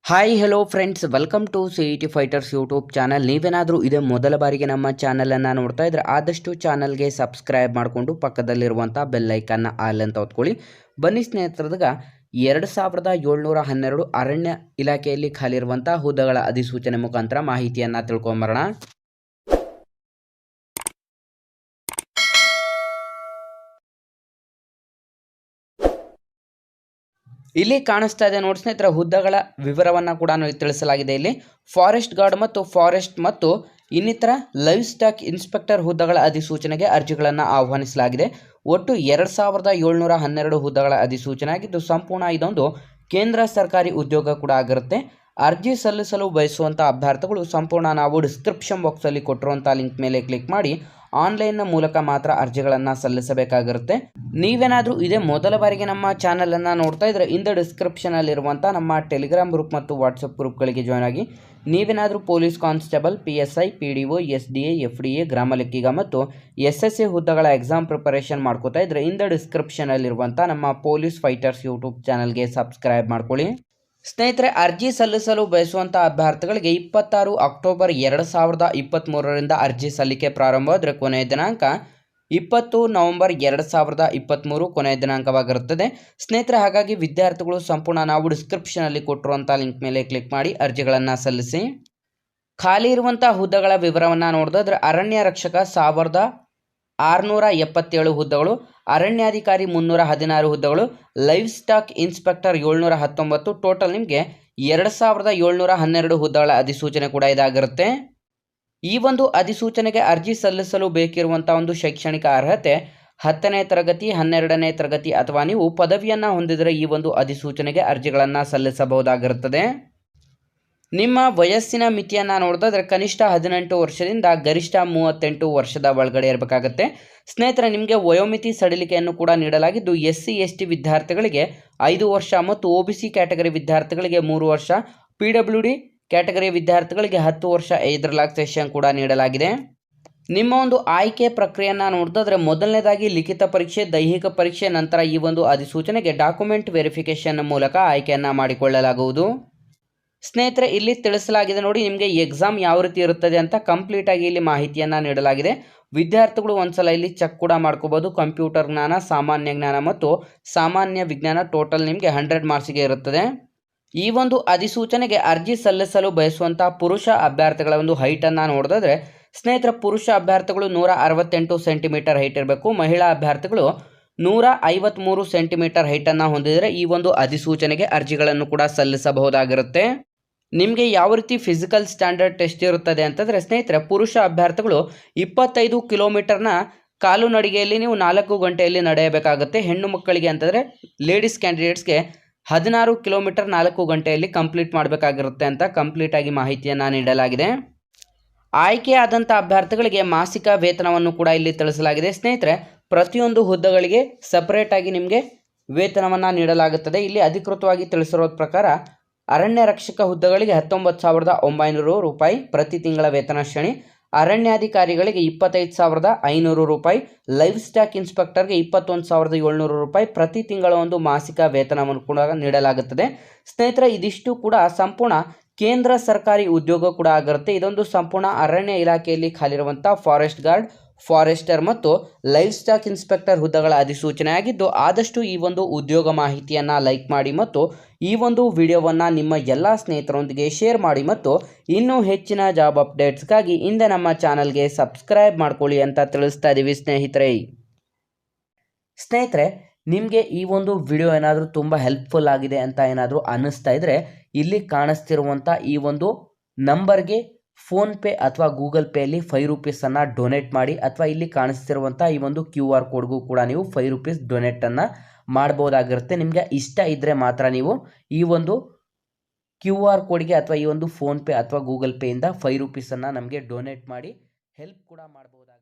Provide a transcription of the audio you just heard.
Hi hello friends, welcome to CET fighters YouTube channel. ನೀವೇನಾದರೂ ಇದೇ ಮೊದಲ ಬಾರಿಗೆ ನಮ್ಮ ಚಾನಲನ್ನು ನೋಡ್ತಾ ಇದ್ರೆ ಆದಷ್ಟು ಚಾನಲ್ಗೆ ಸಬ್ಸ್ಕ್ರೈಬ್ ಮಾಡಿಕೊಂಡು ಪಕ್ಕದಲ್ಲಿರುವಂಥ ಬೆಲ್ಲೈಕನ್ನ ಆಲ್ ಅಂತ ಹೊತ್ಕೊಳ್ಳಿ. ಬನ್ನಿ ಸ್ನೇಹಿತರದಾಗ 2712 ಅರಣ್ಯ ಇಲಾಖೆಯಲ್ಲಿ ಖಾಲಿ ಇರುವಂಥ ಹುದ್ದೆಗಳ ಅಧಿಸೂಚನೆ ಮುಖಾಂತರ ಮಾಹಿತಿಯನ್ನು ತಿಳ್ಕೊಂಬರೋಣ. ಇಲ್ಲಿ ಕಾಣಿಸ್ತಾ ಇದೆ ನೋಡಿ ಸ್ನೇಹಿತರೆ, ಹುದ್ದೆಗಳ ವಿವರವನ್ನು ಕೂಡ ತಿಳಿಸಲಾಗಿದೆ. ಇಲ್ಲಿ ಫಾರೆಸ್ಟ್ ಗಾರ್ಡ್ ಮತ್ತು ಇನ್ನಿತರ ಲೈವ್ ಸ್ಟಾಕ್ ಇನ್ಸ್ಪೆಕ್ಟರ್ ಹುದ್ದೆಗಳ ಅಧಿಸೂಚನೆಗೆ ಅರ್ಜಿಗಳನ್ನು ಆಹ್ವಾನಿಸಲಾಗಿದೆ. ಒಟ್ಟು 2712 ಹುದ್ದೆಗಳ ಅಧಿಸೂಚನೆ ಆಗಿದ್ದು, ಸಂಪೂರ್ಣ ಇದೊಂದು ಕೇಂದ್ರ ಸರ್ಕಾರಿ ಉದ್ಯೋಗ ಕೂಡ ಆಗಿರುತ್ತೆ. ಅರ್ಜಿ ಸಲ್ಲಿಸಲು ಬಯಸುವಂಥ ಅಭ್ಯರ್ಥಿಗಳು ಸಂಪೂರ್ಣ ನಾವು ಡಿಸ್ಕ್ರಿಪ್ಷನ್ ಬಾಕ್ಸಲ್ಲಿ ಕೊಟ್ಟಿರುವಂಥ ಲಿಂಕ್ ಮೇಲೆ ಕ್ಲಿಕ್ ಮಾಡಿ ಆನ್ಲೈನ್ನ ಮೂಲಕ ಮಾತ್ರ ಅರ್ಜಿಗಳನ್ನು ಸಲ್ಲಿಸಬೇಕಾಗಿರುತ್ತೆ. ನೀವೇನಾದರೂ ಇದೇ ಮೊದಲ ಬಾರಿಗೆ ನಮ್ಮ ಚಾನಲನ್ನು ನೋಡ್ತಾ ಇದ್ದರೆ ಇಂದ ಡಿಸ್ಕ್ರಿಪ್ಷನಲ್ಲಿರುವಂಥ ನಮ್ಮ ಟೆಲಿಗ್ರಾಮ್ ಗ್ರೂಪ್ ಮತ್ತು ವಾಟ್ಸಪ್ ಗ್ರೂಪ್ಗಳಿಗೆ ಜಾಯ್ನ್ ಆಗಿ. ನೀವೇನಾದರೂ police constable, PSI, PDO, SDA, FDA, ಗ್ರಾಮ ಲೆಕ್ಕಿಗ ಮತ್ತು SSA ಹುದ್ದೆಗಳ ಎಕ್ಸಾಮ್ ಪ್ರಿಪರೇಷನ್ ಮಾಡ್ಕೋತಾ ಇದ್ದರೆ ಇಂದ ಡಿಸ್ಕ್ರಿಪ್ಷನಲ್ಲಿರುವಂಥ ನಮ್ಮ ಪೊಲೀಸ್ ಫೈಟರ್ಸ್ ಯೂಟ್ಯೂಬ್ ಚಾನಲ್ಗೆ ಸಬ್ಸ್ಕ್ರೈಬ್ ಮಾಡ್ಕೊಳ್ಳಿ. ಸ್ನೇಹಿತರೆ, ಅರ್ಜಿ ಸಲ್ಲಿಸಲು ಬಯಸುವಂಥ ಅಭ್ಯರ್ಥಿಗಳಿಗೆ 26 ಅಕ್ಟೋಬರ್ 2023ರಿಂದ ಅರ್ಜಿ ಸಲ್ಲಿಕೆ ಪ್ರಾರಂಭವಾದರೆ ಕೊನೆಯ ದಿನಾಂಕ 20 ನವೆಂಬರ್ 2023 ಕೊನೆಯ ದಿನಾಂಕವಾಗಿರುತ್ತದೆ. ಸ್ನೇಹಿತರೆ, ಹಾಗಾಗಿ ವಿದ್ಯಾರ್ಥಿಗಳು ಸಂಪೂರ್ಣ ನಾವು ಡಿಸ್ಕ್ರಿಪ್ಷನಲ್ಲಿ ಕೊಟ್ಟಿರುವಂಥ ಲಿಂಕ್ ಮೇಲೆ ಕ್ಲಿಕ್ ಮಾಡಿ ಅರ್ಜಿಗಳನ್ನು ಸಲ್ಲಿಸಿ. ಖಾಲಿ ಇರುವಂಥ ಹುದ್ದೆಗಳ ವಿವರವನ್ನು ನೋಡಿದ್ರೆ ಅರಣ್ಯ ರಕ್ಷಕ 1677 ಹುದ್ದೆಗಳು, ಅರಣ್ಯಾಧಿಕಾರಿ 316 ಹುದ್ದೆಗಳು, ಲೈವ್ ಸ್ಟಾಕ್ ಇನ್ಸ್ಪೆಕ್ಟರ್ 719, ಟೋಟಲ್ ನಿಮಗೆ 2712 ಹುದ್ದೆಗಳ ಅಧಿಸೂಚನೆ ಕೂಡ ಇದಾಗಿರುತ್ತೆ. ಈ ಒಂದು ಅಧಿಸೂಚನೆಗೆ ಅರ್ಜಿ ಸಲ್ಲಿಸಲು ಬೇಕಿರುವಂಥ ಒಂದು ಶೈಕ್ಷಣಿಕ ಅರ್ಹತೆ 10ನೇ ತರಗತಿ, 12ನೇ ತರಗತಿ ಅಥವಾ ನೀವು ಪದವಿಯನ್ನು ಹೊಂದಿದರೆ ಈ ಒಂದು ಅಧಿಸೂಚನೆಗೆ ಅರ್ಜಿಗಳನ್ನು ಸಲ್ಲಿಸಬಹುದಾಗಿರುತ್ತದೆ. ನಿಮ್ಮ ವಯಸ್ಸಿನ ಮಿತಿಯನ್ನು ನೋಡಿದ್ರೆ ಕನಿಷ್ಠ 18 ವರ್ಷದಿಂದ ಗರಿಷ್ಠ 38 ವರ್ಷದ ಒಳಗಡೆ ಇರಬೇಕಾಗುತ್ತೆ. ಸ್ನೇಹಿತರೆ, ನಿಮಗೆ ವಯೋಮಿತಿ ಸಡಿಲಿಕೆಯನ್ನು ಕೂಡ ನೀಡಲಾಗಿದ್ದು SC ST ವಿದ್ಯಾರ್ಥಿಗಳಿಗೆ 5 ವರ್ಷ ಮತ್ತು OBC ಕ್ಯಾಟಗರಿ ವಿದ್ಯಾರ್ಥಿಗಳಿಗೆ 3 ವರ್ಷ, PWD ಕ್ಯಾಟಗರಿ ವಿದ್ಯಾರ್ಥಿಗಳಿಗೆ 10 ವರ್ಷ ಏಜ್ ರಿಲ್ಯಾಕ್ಸೇಷನ್ ಕೂಡ ನೀಡಲಾಗಿದೆ. ನಿಮ್ಮ ಒಂದು ಆಯ್ಕೆ ಪ್ರಕ್ರಿಯೆಯನ್ನು ನೋಡಿದ್ರೆ ಮೊದಲನೇದಾಗಿ ಲಿಖಿತ ಪರೀಕ್ಷೆ, ದೈಹಿಕ ಪರೀಕ್ಷೆ, ನಂತರ ಈ ಒಂದು ಅಧಿಸೂಚನೆಗೆ ಡಾಕ್ಯುಮೆಂಟ್ ವೆರಿಫಿಕೇಷನ್ ಮೂಲಕ ಆಯ್ಕೆಯನ್ನು ಮಾಡಿಕೊಳ್ಳಲಾಗುವುದು. ಸ್ನೇಹಿತರೆ, ಇಲ್ಲಿ ತಿಳಿಸಲಾಗಿದೆ ನೋಡಿ, ನಿಮಗೆ ಎಕ್ಸಾಮ್ ಯಾವ ರೀತಿ ಇರುತ್ತದೆ ಅಂತ ಕಂಪ್ಲೀಟ್ ಆಗಿ ಇಲ್ಲಿ ಮಾಹಿತಿಯನ್ನು ನೀಡಲಾಗಿದೆ. ವಿದ್ಯಾರ್ಥಿಗಳು ಒಂದ್ಸಲ ಇಲ್ಲಿ ಚೆಕ್ ಕೂಡ ಮಾಡ್ಕೋಬಹುದು. ಕಂಪ್ಯೂಟರ್ ಜ್ಞಾನ, ಸಾಮಾನ್ಯ ಜ್ಞಾನ ಮತ್ತು ಸಾಮಾನ್ಯ ವಿಜ್ಞಾನ ಟೋಟಲ್ ನಿಮಗೆ 100 ಮಾರ್ಕ್ಸಿಗೆ ಇರುತ್ತದೆ. ಈ ಒಂದು ಅಧಿಸೂಚನೆಗೆ ಅರ್ಜಿ ಸಲ್ಲಿಸಲು ಬಯಸುವಂಥ ಪುರುಷ ಅಭ್ಯರ್ಥಿಗಳ ಒಂದು ಹೈಟನ್ನು ನೋಡಿದ್ರೆ ಸ್ನೇಹಿತರ, ಪುರುಷ ಅಭ್ಯರ್ಥಿಗಳು 168 ಸೆಂಟಿಮೀಟರ್ ಹೈಟ್ ಇರಬೇಕು. ಮಹಿಳಾ ಅಭ್ಯರ್ಥಿಗಳು 153 ಸೆಂಟಿಮೀಟರ್ ಹೈಟನ್ನು ಹೊಂದಿದರೆ ಈ ಒಂದು ಅಧಿಸೂಚನೆಗೆ ಅರ್ಜಿಗಳನ್ನು ಕೂಡ ಸಲ್ಲಿಸಬಹುದಾಗಿರುತ್ತೆ. ನಿಮಗೆ ಯಾವ ರೀತಿ ಫಿಸಿಕಲ್ ಸ್ಟ್ಯಾಂಡರ್ಡ್ ಟೆಸ್ಟ್ ಇರುತ್ತದೆ ಅಂತಂದರೆ ಸ್ನೇಹಿತರೆ, ಪುರುಷ ಅಭ್ಯರ್ಥಿಗಳು 25 ಕಿಲೋಮೀಟರ್ನ ಕಾಲು ನಡಿಗೆಯಲ್ಲಿ ನೀವು 4 ಗಂಟೆಯಲ್ಲಿ ನಡೆಯಬೇಕಾಗುತ್ತೆ. ಹೆಣ್ಣು ಮಕ್ಕಳಿಗೆ ಅಂತಂದರೆ ಲೇಡೀಸ್ ಕ್ಯಾಂಡಿಡೇಟ್ಸ್ಗೆ 16 ಕಿಲೋಮೀಟರ್ 4 ಗಂಟೆಯಲ್ಲಿ ಕಂಪ್ಲೀಟ್ ಮಾಡಬೇಕಾಗಿರುತ್ತೆ ಅಂತ ಕಂಪ್ಲೀಟಾಗಿ ಮಾಹಿತಿಯನ್ನು ನೀಡಲಾಗಿದೆ. ಆಯ್ಕೆಯಾದಂಥ ಅಭ್ಯರ್ಥಿಗಳಿಗೆ ಮಾಸಿಕ ವೇತನವನ್ನು ಕೂಡ ಇಲ್ಲಿ ತಿಳಿಸಲಾಗಿದೆ. ಸ್ನೇಹಿತರೆ, ಪ್ರತಿಯೊಂದು ಹುದ್ದೆಗಳಿಗೆ ಸಪರೇಟಾಗಿ ನಿಮಗೆ ವೇತನವನ್ನು ನೀಡಲಾಗುತ್ತದೆ. ಇಲ್ಲಿ ಅಧಿಕೃತವಾಗಿ ತಿಳಿಸಿರೋ ಪ್ರಕಾರ ಅರಣ್ಯ ರಕ್ಷಕ ಹುದ್ದೆಗಳಿಗೆ 19,900 ರೂಪಾಯಿ ಪ್ರತಿ ತಿಂಗಳ ವೇತನ ಶ್ರೇಣಿ, ಅರಣ್ಯಾಧಿಕಾರಿಗಳಿಗೆ 25,500 ರೂಪಾಯಿ, ಲೈವ್ ಸ್ಟಾಕ್ ಇನ್ಸ್ಪೆಕ್ಟರ್ಗೆ 21,700 ರೂಪಾಯಿ ಪ್ರತಿ ತಿಂಗಳ ಒಂದು ಮಾಸಿಕ ವೇತನವನ್ನು ಕೂಡ ನೀಡಲಾಗುತ್ತದೆ. ಸ್ನೇಹಿತರೆ, ಇದಿಷ್ಟು ಕೂಡ ಸಂಪೂರ್ಣ ಕೇಂದ್ರ ಸರ್ಕಾರಿ ಉದ್ಯೋಗ ಕೂಡ ಆಗಿರುತ್ತೆ. ಇದೊಂದು ಸಂಪೂರ್ಣ ಅರಣ್ಯ ಇಲಾಖೆಯಲ್ಲಿ ಖಾಲಿರುವಂಥ ಫಾರೆಸ್ಟ್ ಗಾರ್ಡ್, ಫಾರೆಸ್ಟರ್ ಮತ್ತು ಲೈವ್ ಸ್ಟಾಕ್ ಇನ್ಸ್ಪೆಕ್ಟರ್ ಹುದ್ದೆಗಳ ಅಧಿಸೂಚನೆ ಆಗಿದ್ದು, ಆದಷ್ಟು ಈ ಒಂದು ಉದ್ಯೋಗ ಮಾಹಿತಿಯನ್ನು ಲೈಕ್ ಮಾಡಿ ಮತ್ತು ಈ ಒಂದು ವಿಡಿಯೋವನ್ನು ನಿಮ್ಮ ಎಲ್ಲ ಸ್ನೇಹಿತರೊಂದಿಗೆ ಶೇರ್ ಮಾಡಿ ಮತ್ತು ಇನ್ನೂ ಹೆಚ್ಚಿನ ಜಾಬ್ ಅಪ್ಡೇಟ್ಸ್ಗಾಗಿ ಇಂದ ನಮ್ಮ ಚಾನಲ್ಗೆ ಸಬ್ಸ್ಕ್ರೈಬ್ ಮಾಡ್ಕೊಳ್ಳಿ ಅಂತ ತಿಳಿಸ್ತಾ ಇದ್ದೀವಿ ಸ್ನೇಹಿತರೆ, ನಿಮಗೆ ಈ ಒಂದು ವಿಡಿಯೋ ಏನಾದರೂ ತುಂಬ ಹೆಲ್ಪ್ಫುಲ್ ಆಗಿದೆ ಅಂತ ಏನಾದರೂ ಅನ್ನಿಸ್ತಾ ಇದ್ದರೆ ಇಲ್ಲಿ ಕಾಣಿಸ್ತಿರುವಂಥ ಈ ಒಂದು ನಂಬರ್ಗೆ ಫೋನ್ಪೇ ಅಥವಾ ಗೂಗಲ್ ಪೇಯಲ್ಲಿ 5 ರೂಪೀಸನ್ನು ಡೊನೇಟ್ ಮಾಡಿ, ಅಥವಾ ಇಲ್ಲಿ ಕಾಣಿಸ್ತಿರುವಂಥ ಈ ಒಂದು QR ಕೋಡ್ಗೂ ಕೂಡ ನೀವು 5 ರೂಪೀಸ್ ಡೊನೇಟನ್ನು ಮಾಡ್ಬೋದಾಗಿರುತ್ತೆ. ನಿಮಗೆ ಇಷ್ಟ ಇದ್ದರೆ ಮಾತ್ರ ನೀವು ಈ ಒಂದು QR ಕೋಡ್ಗೆ ಅಥವಾ ಈ ಒಂದು ಫೋನ್ಪೇ ಅಥವಾ ಗೂಗಲ್ ಪೇಯಿಂದ 5 ರೂಪೀಸನ್ನು ನಮಗೆ ಡೊನೇಟ್ ಮಾಡಿ ಹೆಲ್ಪ್ ಕೂಡ ಮಾಡ್ಬೋದಾಗಿದೆ.